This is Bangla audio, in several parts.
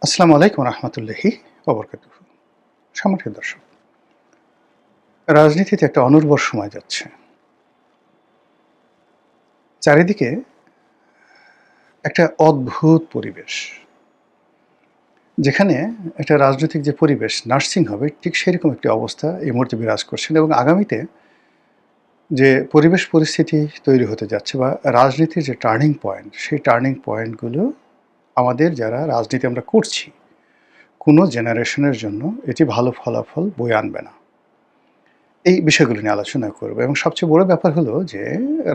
আসসালামু আলাইকুম রহমতুল্লাহি ওবরকাতুহু। সম্মানিত দর্শক, রাজনীতিতে একটা অনির্ভর সময় যাচ্ছে। চারিদিকে একটা অদ্ভুত পরিবেশ। যেখানে একটা রাজনৈতিক যে পরিবেশ নার্সিং হবে ঠিক সেরকম একটি অবস্থা এই মুহূর্তে বিরাজ করছেন এবং আগামীতে যে পরিবেশ পরিস্থিতি তৈরি হতে যাচ্ছে বা রাজনীতির যে টার্নিং পয়েন্ট, সেই টার্নিং পয়েন্টগুলো আমাদের যারা রাজনীতি আমরা করছি, কোনো জেনারেশনের জন্য এটি ভালো ফলাফল বয়ে আনবে না। এই বিষয়গুলো নিয়ে আলোচনা করব এবং সবচেয়ে বড় ব্যাপার হলো যে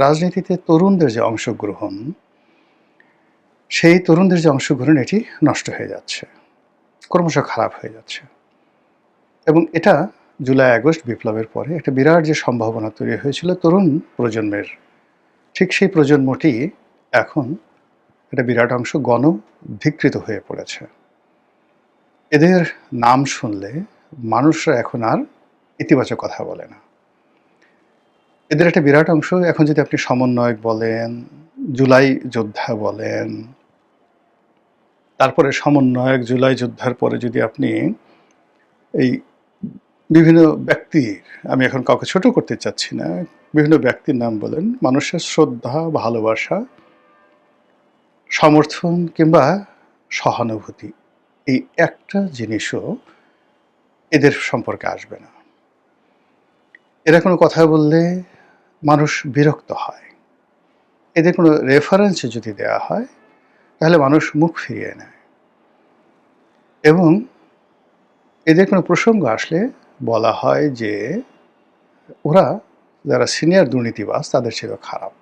রাজনীতিতে তরুণদের যে অংশগ্রহণ, সেই তরুণদের যে অংশগ্রহণ এটি নষ্ট হয়ে যাচ্ছে। ক্রমশ খারাপ হয়ে যাচ্ছে। এবং এটা জুলাই-আগস্ট বিপ্লবের পরে একটা বিরাট যে সম্ভাবনা তৈরি হয়েছিল তরুণ প্রজন্মের, ঠিক সেই প্রজন্মটি এখন একটা বিরাট অংশ গণধিকৃত হয়ে পড়েছে। এদের নাম শুনলে মানুষরা এখন আর ইতিবাচক কথা বলে না। এদের একটা বিরাট অংশ এখন যদি আপনি সমন্বয়ক বলেন, জুলাই যোদ্ধা বলেন, তারপরে সমন্বয়ক, জুলাই যোদ্ধার পরে যদি আপনি এই বিভিন্ন ব্যক্তির, আমি এখন কাউকে ছোট করতে চাচ্ছি না, বিভিন্ন ব্যক্তির নাম বলেন, মানুষের শ্রদ্ধা, ভালোবাসা, সমর্থন কিংবা সহানুভূতি, এই একটা জিনিসও এদের সম্পর্কে আসবে না। এরা কোনো কথা বললে মানুষ বিরক্ত হয়। এদের কোনো রেফারেন্স যদি দেওয়া হয় তাহলে মানুষ মুখ ফিরিয়ে নেয় এবং এদের কোনো প্রসঙ্গ আসলে বলা হয় যে ওরা যারা সিনিয়র দুর্নীতিবাজ তাদের চেয়েও খারাপ।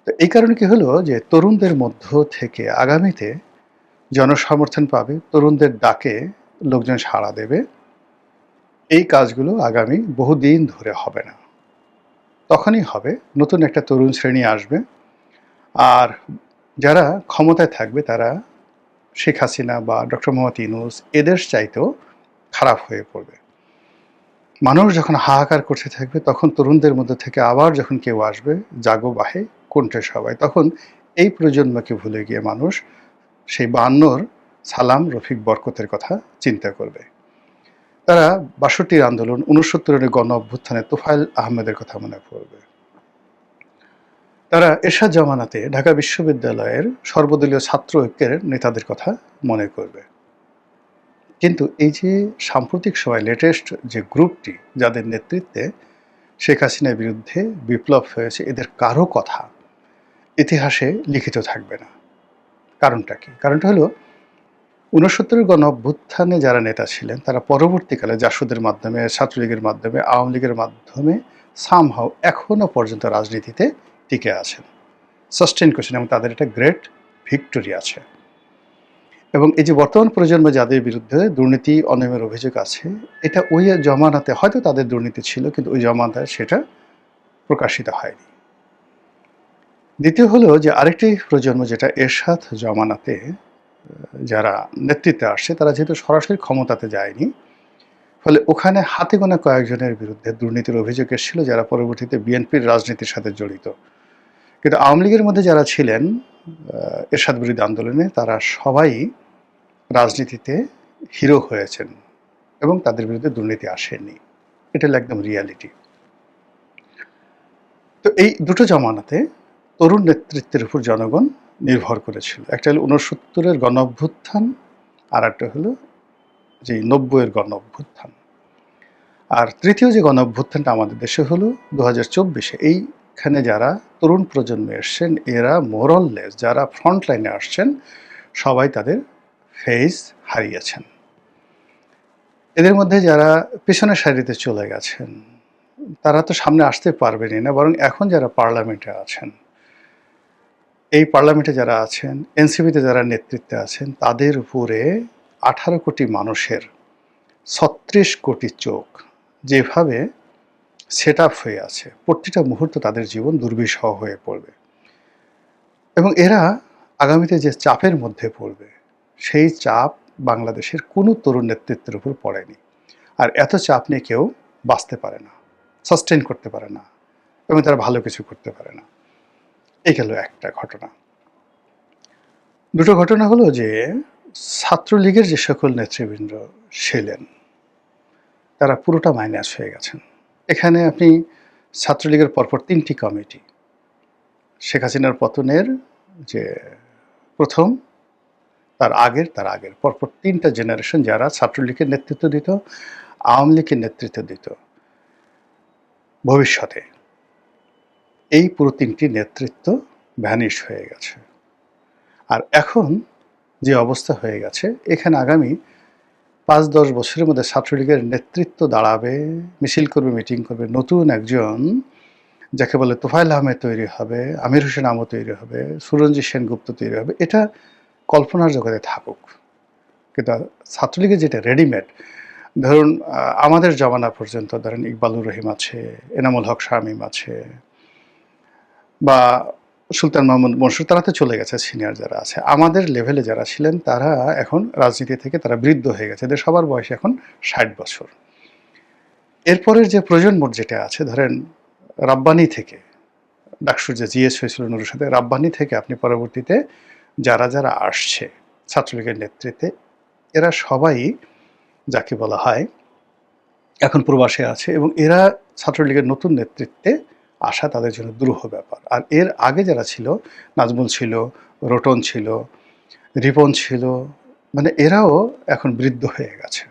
তো এই কারণে কি হলো যে তরুণদের মধ্য থেকে আগামীতে জনসমর্থন পাবে, তরুণদের ডাকে লোকজন সাড়া দেবে, এই কাজগুলো আগামী বহুদিন ধরে হবে না। তখনই হবে নতুন একটা তরুণ শ্রেণী আসবে, আর যারা ক্ষমতায় থাকবে তারা শেখ হাসিনা বা ডক্টর মোহাম্মদ ইউনূস এদের চাইতেও খারাপ হয়ে পড়বে। মানুষ যখন হাহাকার করতে থাকবে তখন তরুণদের মধ্যে থেকে আবার যখন কেউ আসবে, জাগো বাহে কণ্ঠে সবাই, তখন এই প্রজন্মকে ভুলে গিয়ে মানুষ সেই ৫২'র সালাম, রফিক, বরকতের কথা চিন্তা করবে। তারা ৬২'র আন্দোলন, ৬৯'এর গণ অভ্যুত্থানে তোফায়েল আহমেদের কথা মনে পড়বে। তারা এরশাদ জামানাতে ঢাকা বিশ্ববিদ্যালয়ের সর্বদলীয় ছাত্র ঐক্যের নেতাদের কথা মনে করবে। কিন্তু এই যে সাম্প্রতিক সময় লেটেস্ট যে গ্রুপটি যাদের নেতৃত্বে শেখ হাসিনার বিরুদ্ধে বিপ্লব হয়েছে, এদের কারো কথা ইতিহাসে লিখিত থাকবে না। কারণটা কি? কারণটা হলো ৬৯'এর গণ অভ্যুত্থানে যারা নেতা ছিলেন তারা পরবর্তীকালে জাসদের মাধ্যমে, ছাত্রলীগের মাধ্যমে, আওয়ামী লীগের মাধ্যমে সামহাউ এখনো পর্যন্ত রাজনীতিতে টিকে আছেন, সাস্টেইন করছেন এবং তাদের একটা গ্রেট ভিক্টোরি আছে। এবং এই যে বর্তমান প্রজন্মে যাদের বিরুদ্ধে দুর্নীতি, অনিয়মের অভিযোগ আছে, এটা ওই জমানাতে হয়তো তাদের দুর্নীতি ছিল, কিন্তু ওই জমানায় সেটা প্রকাশিত হয়নি। দ্বিতীয় হলো যে আরেকটি প্রজন্ম যেটা এরশাদ জমানাতে যারা নেতৃত্বে আসছে তারা যেহেতু সরাসরি ক্ষমতাতে যায়নি, ফলে ওখানে হাতে গোনা কয়েকজনের বিরুদ্ধে দুর্নীতির অভিযোগ এসেছিল যারা পরবর্তীতে বিএনপির রাজনীতির সাথে জড়িত। কিন্তু আওয়ামী লীগের মধ্যে যারা ছিলেন এরশাদ বিরোধী আন্দোলনে, তারা সবাই রাজনীতিতে হিরো হয়েছেন এবং তাদের বিরুদ্ধে দুর্নীতি আসেনি। এটা হলো একদম রিয়ালিটি। তো এই দুটো জমানাতে তরুণ নেতৃত্বের উপর জনগণ নির্ভর করেছিল। একটা হলো ৬৯'এর গণ অভ্যুত্থান, আর একটা হলো যে ৯০'এর গণ অভ্যুত্থান। আর তৃতীয় যে গণ অভ্যুত্থানটা আমাদের দেশে হলো ২০২৪-এ। এইখানে যারা তরুণ প্রজন্মে এসছেন এরা মোরললেস, যারা ফ্রন্ট লাইনে আসছেন সবাই তাদের ফেস হারিয়েছেন। এদের মধ্যে যারা পেছনের সারিতে চলে গেছেন তারা তো সামনে আসতে পারবেনই না, বরং এখন যারা পার্লামেন্টে আছেন, এই পার্লামেন্টে যারা আছেন, এনসিপিতে যারা নেতৃত্বে আছেন, তাদের উপরে ১৮ কোটি মানুষের ৩৬ কোটি চোখ যেভাবে সেট আপ হয়ে আছে, প্রতিটা মুহূর্ত তাদের জীবন দুর্বিষহ হয়ে পড়বে এবং এরা আগামীতে যে চাপের মধ্যে পড়বে সেই চাপ বাংলাদেশের কোনো তরুণ নেতৃত্বের উপর পড়েনি। আর এত চাপ নিয়ে কেউ বাঁচতে পারে না, সাস্টেইন করতে পারে না এবং তারা ভালো কিছু করতে পারে না। এই গেল একটা ঘটনা। দুটো ঘটনা হলো যে ছাত্রলীগের যে সকল নেতৃবৃন্দ ছিলেন তারা পুরোটা মাইনাস হয়ে গেছেন। এখানে আপনি ছাত্রলীগের পরপর ৩টি কমিটি, শেখ হাসিনার পতনের যে প্রথম, তার আগের পরপর ৩টা জেনারেশন যারা ছাত্রলীগের নেতৃত্ব দিত, আওয়ামী লীগের নেতৃত্ব দিত ভবিষ্যতে, এই পুরো ৩টি নেতৃত্ব ভ্যানিশ হয়ে গেছে। আর এখন যে অবস্থা হয়ে গেছে, এখানে আগামী ৫-১০ বছরের মধ্যে ছাত্রলীগের নেতৃত্ব দাঁড়াবে, মিছিল করবে, মিটিং করবে নতুন একজন, যাকে বলে তোফায়েল আহমেদ তৈরি হবে, আমির হোসেন আমও তৈরি হবে, সুরঞ্জিত সেনগুপ্ত তৈরি হবে। এটা কল্পনার জগতে থাকুক, কিন্তু ছাত্রলীগের যেটা রেডিমেড, ধরুন আমাদের জমানা পর্যন্ত ধরেন ইকবালুর রহিম আছে, এনামুল হক শামীম আছে, বা সুলতান মাহমুদ মনসুর, তারা তো চলে গেছে। সিনিয়র যারা আছে, আমাদের লেভেলে যারা ছিলেন তারা এখন রাজনীতি থেকে তারা বৃদ্ধ হয়ে গেছে, এদের সবার বয়স এখন ৬০ বছর। এরপরের যে প্রজন্ম যেটা আছে, ধরেন রাব্বানি থেকে, ডাকসুর যে জিএস হয়েছিল নুরুর সাথে, রাব্বানি থেকে আপনি পরবর্তীতে যারা যারা আসছে ছাত্রলীগের নেতৃত্বে, এরা সবাই যাকে বলা হয় এখন প্রবাসে আছে, এবং এরা ছাত্রলীগের নতুন নেতৃত্বে আসা তাদের জন্য দুরূহ ব্যাপার। আর এর আগে যারা ছিল, নাজমুল ছিল, রোটন ছিল, রিপন ছিল, মানে এরাও এখন বৃদ্ধ হয়ে গেছে।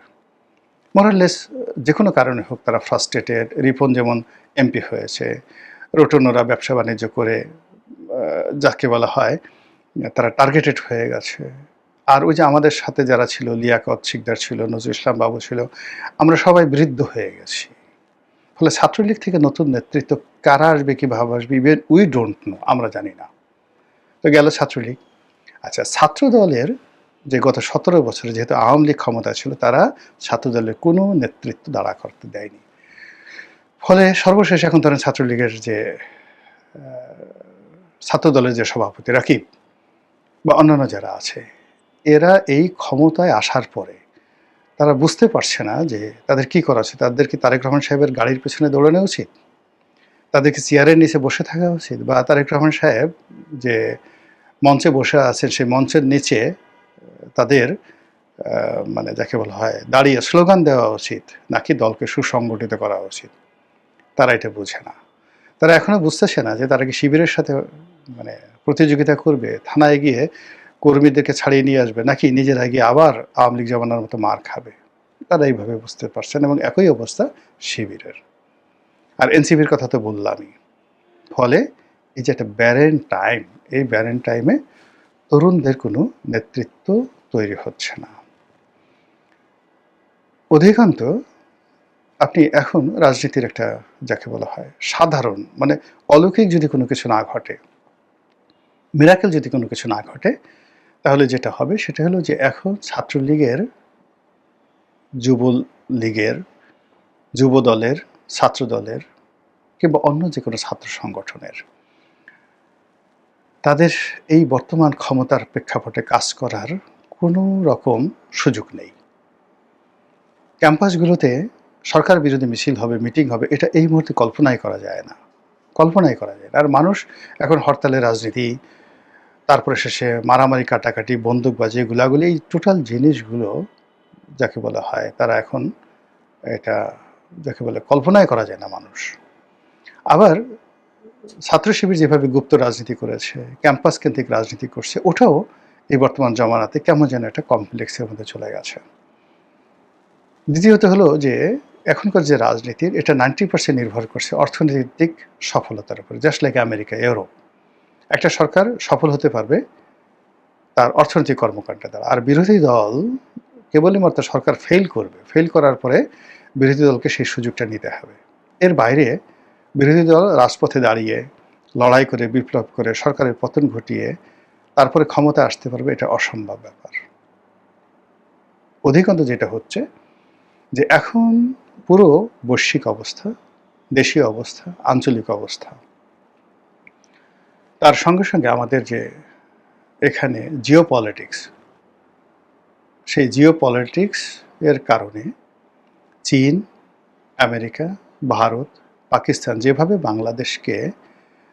মোরাললেস যে কোনো কারণে হোক তারা ফ্রাস্ট্রেটেড। রিপন যেমন এমপি হয়েছে, রোটন ওরা ব্যবসা বাণিজ্য করে যাকে বলা হয় তারা টার্গেটেড হয়ে গেছে। আর ওই যে আমাদের সাথে যারা ছিল, লিয়াকত শিকদার ছিল, নজরুল ইসলাম বাবু ছিল, আমরা সবাই বৃদ্ধ হয়ে গেছি। ফলে ছাত্রলীগ থেকে নতুন নেতৃত্ব কারা আসবে, কীভাবে আসবে, ইভেন উই ডোন্ট নো, আমরা জানি না। তো গেল ছাত্রলীগ। আচ্ছা, ছাত্র দলের যে গত ১৭ বছরে যেহেতু আওয়ামী লীগ ক্ষমতা ছিল, তারা ছাত্র দলের কোনো নেতৃত্ব দাঁড়া করতে দেয়নি। ফলে সর্বশেষ এখন ধরেন ছাত্রলীগের যে ছাত্র দলের যে সভাপতি রাকিব বা অন্যান্য যারা আছে, এরা এই ক্ষমতায় আসার পরে তারা বুঝতে পারছে না যে তাদের কি করা উচিত। তাদের কি তারেক রহমান সাহেবের গাড়ির পেছনে দৌড়ানো উচিত, তাদেরকে চেয়ারের নিচে বসে থাকা উচিত, বা তারেক রহমান সাহেব যে মঞ্চে বসে আছেন সেই মঞ্চের নিচে তাদের মানে যাকে বলা হয় দাঁড়িয়ে স্লোগান দেওয়া উচিত, নাকি দলকে সুসংগঠিত করা উচিত, তারা এটা বুঝে না। তারা এখনো বুঝতেছে না যে তারা কি শিবিরের সাথে মানে প্রতিযোগিতা করবে, থানায় গিয়ে কর্মীদেরকে ছাড়িয়ে নিয়ে আসবে, নাকি নিজেরা গিয়ে আবার আওয়ামী লীগ জমানার মতো মার খাবে। তারা এইভাবে বুঝতে পারছেন, এবং একই অবস্থা শিবিরের। আর এনসিপির কথা তো বললামই। ফলে এই যে একটা ব্যারেন টাইম, এই ব্যারেন টাইমে তরুণদের কোনো নেতৃত্ব তৈরি হচ্ছে না। অধিকান্ত আপনি এখন রাজনীতির একটা যাকে বলা হয় সাধারণ, মানে অলৌকিক যদি কোনো কিছু না ঘটে, মিরাকেল যদি কোনো কিছু না ঘটে, তাহলে যেটা হবে সেটা হলো যে এখন ছাত্রলীগের, যুবলীগের, যুব দলের, ছাত্র দলের কিংবা অন্য যে কোনো ছাত্র সংগঠনের, তাদের এই বর্তমান ক্ষমতার প্রেক্ষাপটে কাজ করার কোনো রকম সুযোগ নেই। ক্যাম্পাসগুলোতে সরকার বিরোধী মিছিল হবে, মিটিং হবে, এটা এই মুহূর্তে কল্পনাই করা যায় না, কল্পনাই করা যায় না। আর মানুষ এখন হরতালের রাজনীতি, তারপরে শেষে মারামারি, কাটাকাটি, বন্দুকবাজি, গুলাগুলি, এই টোটাল জিনিসগুলো যাকে বলা হয় তারা এখন এটা যাকে বলে কল্পনাই করা যায় না মানুষ। আবার ছাত্র শিবির যেভাবে গুপ্ত রাজনীতি করেছে, ক্যাম্পাস কেন্দ্রিক রাজনীতি করছে, ওটাও এই বর্তমান জমানাতে কেমন যেন একটা কমপ্লেক্সের মধ্যে চলে গেছে। দ্বিতীয়ত হলো যে এখনকার যে রাজনীতির, এটা 90% নির্ভর করছে অর্থনৈতিক সফলতার উপরে। জাস্ট লাইক আমেরিকা, ইউরোপ, একটা সরকার সফল হতে পারবে তার অর্থনৈতিক কর্মকাণ্ডের দ্বারা। আর বিরোধী দল কেবলই মাত্র সরকার ফেল করবে, ফেল করার পরে বিরোধী দলকে সেই সুযোগটা নিতে হবে। এর বাইরে বিরোধী দল রাজপথে দাঁড়িয়ে লড়াই করে, বিপ্লব করে, সরকারের পতন ঘটিয়ে তারপরে ক্ষমতা আসতে পারবে, এটা অসম্ভব ব্যাপার। অধিকাংশ যেটা হচ্ছে যে এখন পুরো বৈশ্বিক অবস্থা, দেশীয় অবস্থা, আঞ্চলিক অবস্থা, তার সঙ্গে সঙ্গে আমাদের যে এখানে জিওপলিটিক্স, সেই জিওপলিটিক্স এর কারণে চীন, আমেরিকা, ভারত, পাকিস্তান যেভাবে বাংলাদেশকে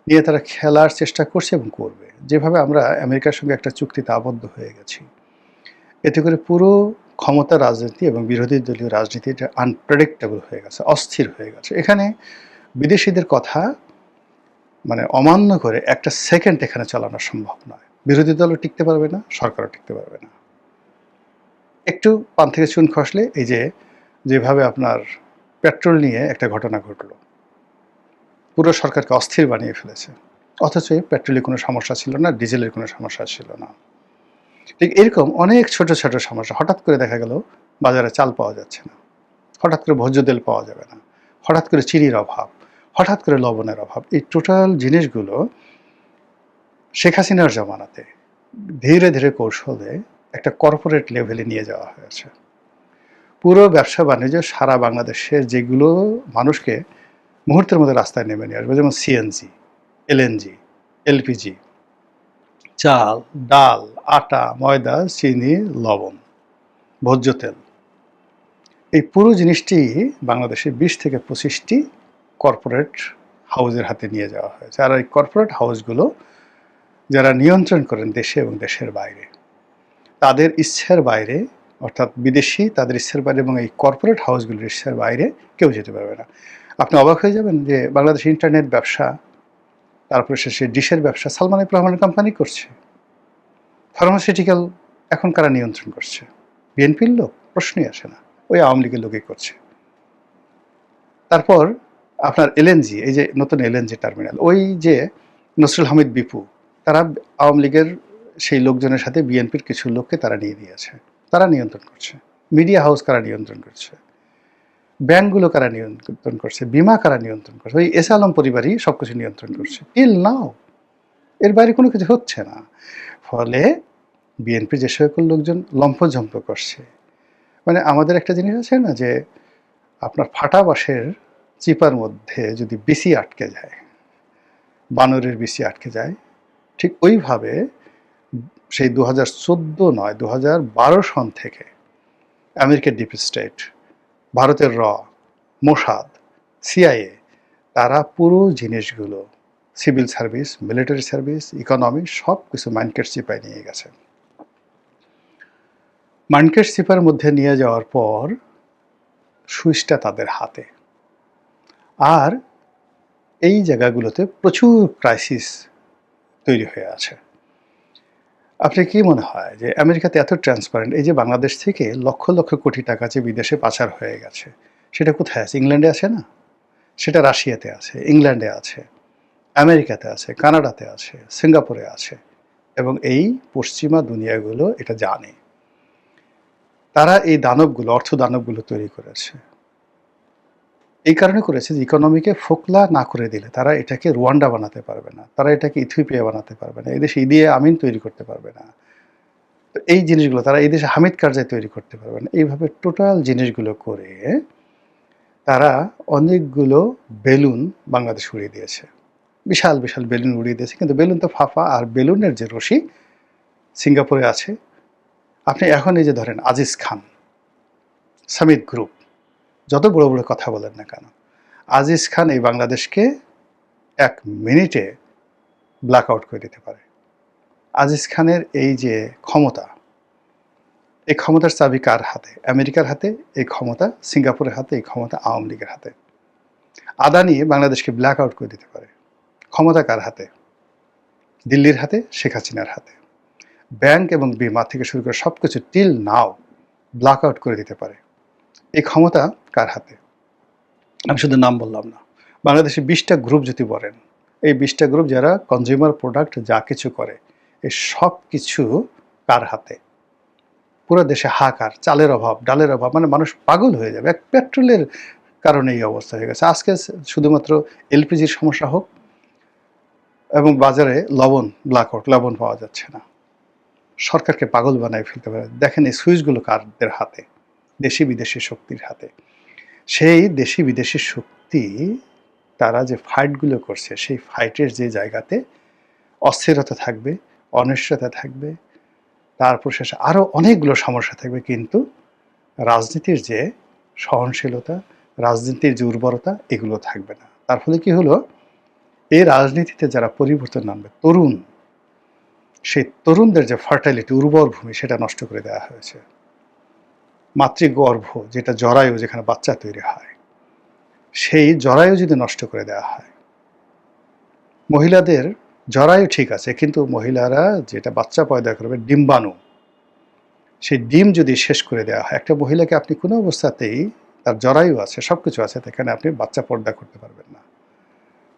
নিয়ে তারা খেলার চেষ্টা করছে এবং করবে, যেভাবে আমরা আমেরিকার সঙ্গে একটা চুক্তিতে আবদ্ধ হয়ে গেছি, এতে করে পুরো ক্ষমতা রাজনীতি এবং বিরোধী দলীয় রাজনীতিটা আনপ্রেডিক্টেবল হয়ে গেছে, অস্থির হয়ে গেছে। এখানে বিদেশিদের কথা মানে অমান্য করে একটা সেকেন্ড এখানে চালানো সম্ভব নয়। বিরোধী দলও টিকতে পারবে না, সরকারও টিকতে পারবে না। একটু পান থেকে চুন খসলে এই যে যেভাবে আপনার পেট্রোল নিয়ে একটা ঘটনা ঘটলো, পুরো সরকারকে অস্থির বানিয়ে ফেলেছে। অথচ পেট্রোলে কোনো সমস্যা ছিল না, ডিজেলের কোনো সমস্যা ছিল না। ঠিক এরকম অনেক ছোট ছোট সমস্যা। হঠাৎ করে দেখা গেল বাজারে চাল পাওয়া যাচ্ছে না, হঠাৎ করে ভোজ্য তেল পাওয়া যাবে না, হঠাৎ করে চিনির অভাব, হঠাৎ করে লবণের অভাব। এই টোটাল জিনিসগুলো শেখ হাসিনার জমানাতে ধীরে ধীরে কৌশলে একটা কর্পোরেট লেভেলে নিয়ে যাওয়া হয়েছে। পুরো ব্যবসা বাণিজ্য সারা বাংলাদেশের যেগুলো মানুষকে মুহূর্তের মধ্যে রাস্তায় নেমে নিয়ে আসবে, যেমন সিএনজি, এলএনজি, এলপিজি, চাল, ডাল, আটা, ময়দা, চিনি, লবণ, ভোজ্য তেল, এই পুরো জিনিসটি বাংলাদেশে 20 থেকে 25টি কর্পোরেট হাউসের হাতে নিয়ে যাওয়া হয়েছে। আর এই কর্পোরেট হাউসগুলো যারা নিয়ন্ত্রণ করেন দেশে এবং দেশের বাইরে, তাদের ইচ্ছার বাইরে, অর্থাৎ বিদেশি তাদের ইচ্ছার বাইরে এবং এই কর্পোরেট হাউসগুলোর ইচ্ছার বাইরে কেউ যেতে পারবে না। আপনি অবাক হয়ে যাবেন যে বাংলাদেশ ইন্টারনেট ব্যবসা, তারপরে শেষে ডিশের ব্যবসা সালমান এফ রহমানের কোম্পানি করছে। ফার্মাসিউটিক্যাল এখন কারা নিয়ন্ত্রণ করছে? বিএনপির লোক? প্রশ্নই আসে না, ওই আওয়ামী লীগের লোকই করছে। তারপর আপনার এলএনজি, এই যে নতুন এলএনজি টার্মিনাল, ওই যে নসরুল হামিদ বিপু, তারা আওয়ামী লীগের সেই লোকজনের সাথে বিএনপির কিছু লোককে তারা নিয়ে দিয়েছে, তারা নিয়ন্ত্রণ করছে। মিডিয়া হাউস কারা নিয়ন্ত্রণ করছে? ব্যাংকগুলো কারা নিয়ন্ত্রণ করছে? বিমা কারা নিয়ন্ত্রণ করছে? ওই এস আলম পরিবারই সবকিছু নিয়ন্ত্রণ করছে টিল নাও। এর বাইরে কোনো কিছু হচ্ছে না। ফলে বিএনপি যে সকল লোকজন লম্ফঝম্প করছে, মানে আমাদের একটা জিনিস আছে না যে আপনার ফাটা বাঁশের চিপার মধ্যে যদি বিসি আটকে যায়, বানরের বিসি আটকে যায়, ঠিক ওইভাবে সেই 2014 নয় 2012 সন থেকে আমেরিকার ডিপ স্টেট, ভারতের মোসাদ, সিআইএ, তারা পুরো জিনিসগুলো civil service, military service, economy সব কিছু মাইনকেট চিপায় নিয়ে গেছে। মাইনকেট চিপার মধ্যে নিয়ে যাওয়ার পর সুইচটা তাদের হাতে। আর এই জায়গাগুলোতে প্রচুর ক্রাইসিস তৈরি হয়ে আছে। আপনি কি মনে হয় যে আমেরিকাতে এত ট্রান্সপারেন্ট, এই যে বাংলাদেশ থেকে লক্ষ লক্ষ কোটি টাকা যে বিদেশে পাচার হয়ে গেছে, সেটা কোথায় আছে? ইংল্যান্ডে আছে না? সেটা রাশিয়াতে আছে, ইংল্যান্ডে আছে, আমেরিকাতে আছে, কানাডাতে আছে, সিঙ্গাপুরে আছে, এবং এই পশ্চিমা দুনিয়াগুলো এটা জানে। তারা এই দানবগুলো, অর্থ দানবগুলো তৈরি করেছে। এই কারণে করেছে যে ইকোনমিকে ফোকলা না করে দিলে তারা এটাকে রুয়ান্ডা বানাতে পারবে না, তারা এটাকে ইথিওপিয়া বানাতে পারবে না, এদেশে ঈদে আমিন তৈরি করতে পারবে না, তো এই জিনিসগুলো তারা এই দেশে হামিদ কারজাই তৈরি করতে পারবে না। এইভাবে টোটাল জিনিসগুলো করে তারা অনেকগুলো বেলুন বাংলাদেশ উড়িয়ে দিয়েছে, বিশাল বিশাল বেলুন উড়িয়ে দিয়েছে। কিন্তু বেলুন তো ফাঁপা, আর বেলুনের যে রশি সিঙ্গাপুরে আছে। আপনি এখন এই যে ধরেন আজিজ খান, সামিট গ্রুপ, যত বড় বড় কথা বলেন না কেন, আজিজ খান এই বাংলাদেশকে 1 মিনিটে ব্ল্যাক আউট করে দিতে পারে। আজিজ খানের এই যে ক্ষমতা, এই ক্ষমতার চাবি কার হাতে? আমেরিকার হাতে এই ক্ষমতা, সিঙ্গাপুরের হাতে এই ক্ষমতা, আওয়ামী লীগের হাতে। আদানি বাংলাদেশকে ব্ল্যাক আউট করে দিতে পারে, ক্ষমতা কার হাতে? দিল্লির হাতে, শেখ হাসিনার হাতে। ব্যাংক এবং বিমা থেকে শুরু করে সব কিছু টিল নাও ব্ল্যাক আউট করে দিতে পারে, এই ক্ষমতা কার হাতে? আমি শুধু নাম বললাম না, বাংলাদেশে 20টা গ্রুপ যদি বলেন, এই 20টা গ্রুপ যারা কনজিউমার প্রোডাক্ট যা কিছু করে, এই সব কিছু কার হাতে? পুরো দেশে হাহাকার, চালের অভাব, ডালের অভাব, মানে মানুষ পাগল হয়ে যাবে। এক পেট্রোলের কারণে এই অবস্থা হয়ে গেছে। আজকে শুধুমাত্র এলপিজির সমস্যা হোক, এবং বাজারে লবণ, ব্ল্যাকআউট, লবণ পাওয়া যাচ্ছে না, সরকারকে পাগল বানায় ফেলতে পারে। দেখেন এই সুইচগুলো কারদের হাতে? দেশি বিদেশি শক্তির হাতে। সেই দেশি বিদেশি শক্তি তারা যে ফাইটগুলো করছে, সেই ফাইটের যে জায়গাতে অস্থিরতা থাকবে, অনিশ্চয়তা থাকবে, তারপর শেষে আরও অনেকগুলো সমস্যা থাকবে, কিন্তু রাজনীতির যে সহনশীলতা, রাজনীতির যে উর্বরতা, এগুলো থাকবে না। তার ফলে কি হলো, এই রাজনীতিতে যারা পরিবর্তন আনবে, তরুণ, সেই তরুণদের যে ফার্টাইলিটি, উর্বর ভূমি, সেটা নষ্ট করে দেওয়া হয়েছে। মাতৃগর্ভ, যেটা জরায়ু, যেখানে বাচ্চা তৈরি হয়, সেই জরায়ু যদি নষ্ট করে দেওয়া হয়, মহিলাদের জরায়ু ঠিক আছে, কিন্তু মহিলারা যেটা বাচ্চা পয়দা করবে, ডিম্বাণু, সেই ডিম যদি শেষ করে দেওয়া হয়, একটা মহিলাকে আপনি কোনো অবস্থাতেই, তার জরায়ু আছে, সব কিছু আছে, সেখানে আপনি বাচ্চা পর্দা করতে পারবেন না।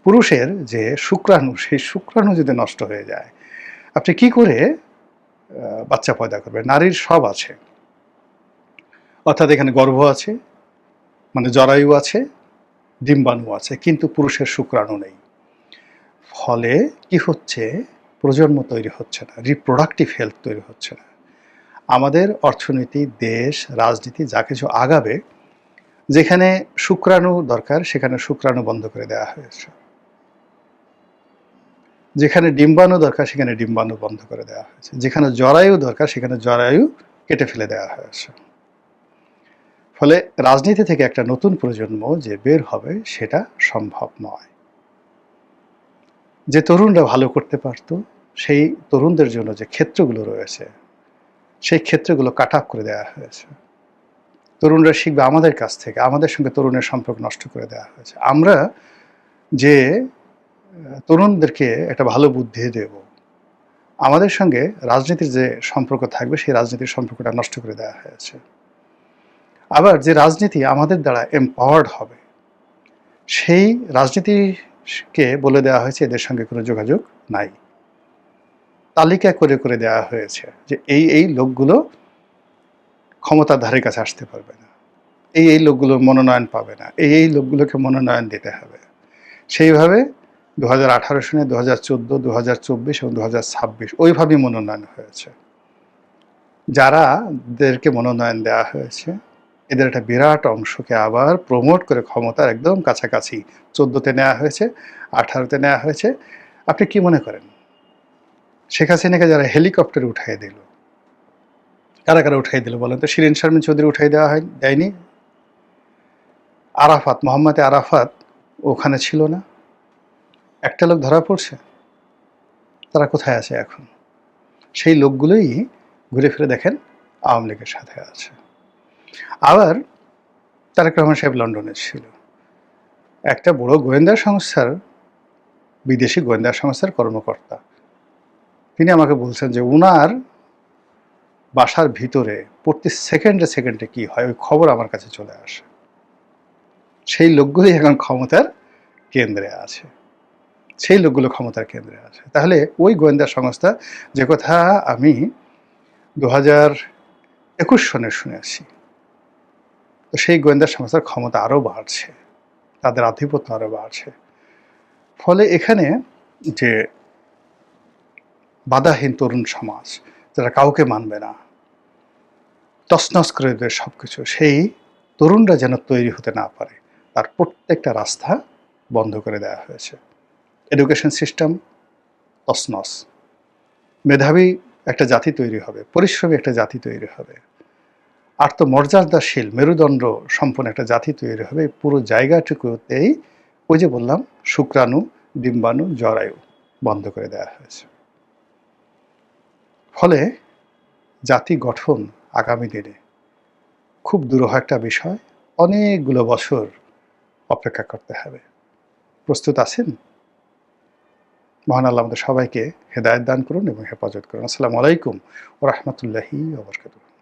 পুরুষের যে শুক্রাণু, সেই শুক্রাণু যদি নষ্ট হয়ে যায়, আপনি কি করে বাচ্চা পয়দা করবেন? নারীর সব আছে, অর্থাৎ এখানে গর্ভ আছে, মানে জরায়ু আছে, ডিম্বাণু আছে, কিন্তু পুরুষের শুক্রাণু নেই। ফলে কি হচ্ছে? প্রজন্ম তৈরি হচ্ছে না, রিপ্রোডাক্টিভ হেলথ তৈরি হচ্ছে না। আমাদের অর্থনীতি, দেশ, রাজনীতি যা কিছু আগাবে, যেখানে শুক্রাণু দরকার সেখানে শুক্রাণু বন্ধ করে দেওয়া হয়েছে, যেখানে ডিম্বাণু দরকার সেখানে ডিম্বাণু বন্ধ করে দেওয়া হয়েছে, যেখানে জরায়ু দরকার সেখানে জরায়ু কেটে ফেলে দেওয়া হয়েছে। ফলে রাজনীতি থেকে একটা নতুন প্রজন্ম যে বের হবে, সেটা সম্ভব নয়। যে তরুণরা ভালো করতে পারত, সেই তরুণদের জন্য যে ক্ষেত্রগুলো রয়েছে, সেই ক্ষেত্রগুলো কাট আপ করে দেওয়া হয়েছে। তরুণরা শিখবে আমাদের কাছ থেকে, আমাদের সঙ্গে তরুণের সম্পর্ক নষ্ট করে দেওয়া হয়েছে। আমরা যে তরুণদেরকে একটা ভালো বুদ্ধি দেব, আমাদের সঙ্গে রাজনীতির যে সম্পর্ক থাকবে, সেই রাজনীতির সম্পর্কটা নষ্ট করে দেওয়া হয়েছে। আবার যে রাজনীতি আমাদের দ্বারা এম্পাওয়ার্ড হবে, সেই রাজনীতিকে বলে দেওয়া হয়েছে এদের সঙ্গে কোনো যোগাযোগ নাই। তালিকা করে করে দেওয়া হয়েছে যে এই লোকগুলো ক্ষমতার ধারে কাছে আসতে পারবে না, এই লোকগুলোর মনোনয়ন পাবে না, এই লোকগুলোকে মনোনয়ন দিতে হবে। সেইভাবে 2018 সনে 2014, 2024 এবং 2026 ওইভাবেই মনোনয়ন হয়েছে। যারাদেরকে মনোনয়ন দেওয়া হয়েছে, এদের একটা বিরাট অংশকে আবার প্রমোট করে ক্ষমতার একদম কাছাকাছি 14তে নেওয়া হয়েছে, 18তে নেওয়া হয়েছে। আপনি কি মনে করেন, শেখ হাসিনাকে যারা হেলিকপ্টারে উঠাই দিল, কারা কারা উঠাই দিল বলেন তো? শিরিন শারমিন চৌধুরী উঠাই দেওয়া দেয়নি? আরাফাত, মোহাম্মদ আরাফাত ওখানে ছিল না? একটা লোক ধরা পড়ছে? তারা কোথায় আছে এখন? সেই লোকগুলোই ঘুরে ফিরে দেখেন আওয়ামী লীগের সাথে আছে। আবার তারেক রহমান সাহেব লন্ডনে ছিল, একটা বড় গোয়েন্দা সংস্থার, বিদেশি গোয়েন্দা সংস্থার কর্মকর্তা। তিনি আমাকে বলছেন যে উনার বাসার ভিতরে প্রতি সেকেন্ডে সেকেন্ডে কি হয়, ওই খবর আমার কাছে চলে আসে। সেই লোকগুলোই এখন ক্ষমতার কেন্দ্রে আছে, সেই লোকগুলো ক্ষমতার কেন্দ্রে আছে। তাহলে ওই গোয়েন্দা সংস্থা, যে কথা আমি 2021 সনে শুনেছি, তো সেই গোয়েন্দা সংস্থার ক্ষমতা আরও বাড়ছে, তাদের আধিপত্য আরও বাড়ছে। ফলে এখানে যে বাধাহীন তরুণ সমাজ, যারা কাউকে মানবে না, তছনছ করে দেবে সব কিছু, সেই তরুণরা যেন তৈরি হতে না পারে, তার প্রত্যেকটা রাস্তা বন্ধ করে দেওয়া হয়েছে। এডুকেশন সিস্টেম তছনছ, মেধাবী একটা জাতি তৈরি হবে, পরিশ্রমী একটা জাতি তৈরি হবে, আত্মমর্যাদাশীল মেরুদণ্ড সম্পন্ন একটা জাতি তৈরি হবে। পুরো জায়গাটুকুতেই ওই যে বললাম, শুক্রাণু, ডিম্বাণু, জরায়ু বন্ধ করে দেওয়া হয়েছে। ফলে জাতি গঠন আগামী দিনে খুব দুরূহ একটা বিষয়, অনেকগুলো বছর অপেক্ষা করতে হবে। প্রস্তুত আছেন? মহান আল্লাহ আমাদের সবাইকে হেদায়েত দান করুন এবং হেফাজত করুন। আসসালামু আলাইকুম ওয়া রাহমাতুল্লাহি ওয়া বারাকাতুহু।